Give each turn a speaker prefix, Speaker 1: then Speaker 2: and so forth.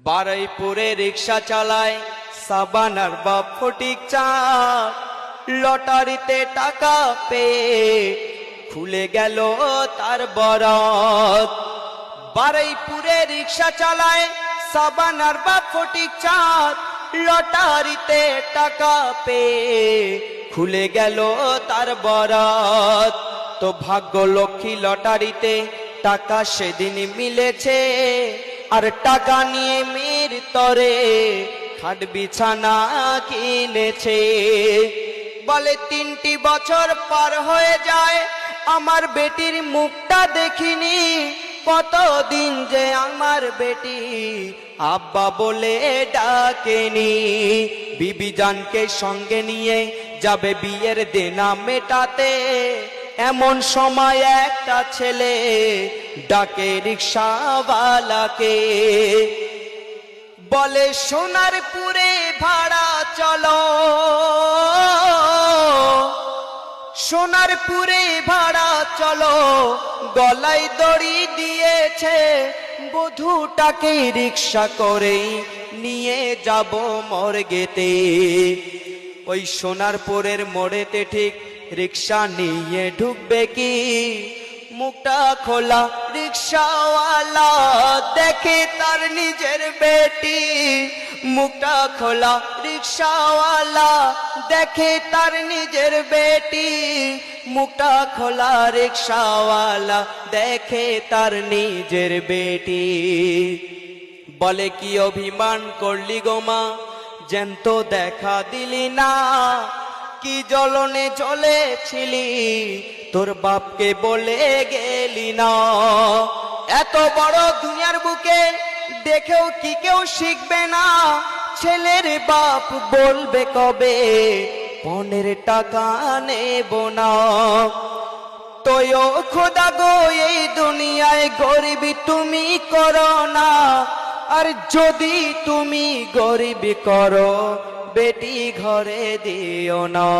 Speaker 1: বারুইপুরে রিক্সা চালায় সাবানার বাপ ফটিক চাঁদ। লটারিতে টাকা পেয়ে খুলে গেল তার বরাত। বারুইপুরে রিক্সা চালায় সাবানার বাপ ফটিক চাঁদ। লটারিতে টাকা পেয়ে খুলে গেল তার বরাত। তো ভাগ্য লক্ষ্মী লটারিতে টাকা সেদিন মিলেছে, আর টাকা নিয়ে মেয়ের তরে খাট বিছানা কিনেছে। বলে 3টি বছর পার হয়ে যায় আমার বেটির মুখটা দেখিনি, কতদিন যে আমার বেটি আব্বা বলে ডাকেনি। বিবি জানকে সঙ্গে নিয়ে যাবে বিয়ের দেনা মেটাতে, এমন সময় একটা ছেলে ডাকে রিক্সাওয়ালাকে। বলে সোনারপুরে ভাড়া চলো, সোনারপুরে ভাড়া চলো, গলায় দড়ি দিয়েছে বধূটাকে রিক্সা করে নিয়ে যাব মর্গেতে। ওই সোনারপুরের মোড়েতে ঠিক রিক্সা নিয়ে ঢুকবে কি, মুখটা খোলা রিক্সাওয়ালা দেখে তার নিজের বেটি। মুখটা খোলা রিক্সাওয়ালা দেখে তার নিজের বেটি। মুখটা খোলা রিক্সাওয়ালা দেখে তার নিজের বেটি। বলে কি অভিমান করলি গো মা, জ্যান্ত দেখা দিলি না, কি জ্বলনে জ্বলেছিলি তোর বাপকে বলে গেলি না। এত বড় দুনিয়ার বুকে দেখেও কি কেউ শিখবে না, ছেলের বাপ বলবে কবে পনের টাকা নেব না। তোয়ো খোদা গো এই দুনিয়ায় গরিবি তুমি করো না, আর যদি তুমি গরিবি করো বেটি ঘরে দিও না।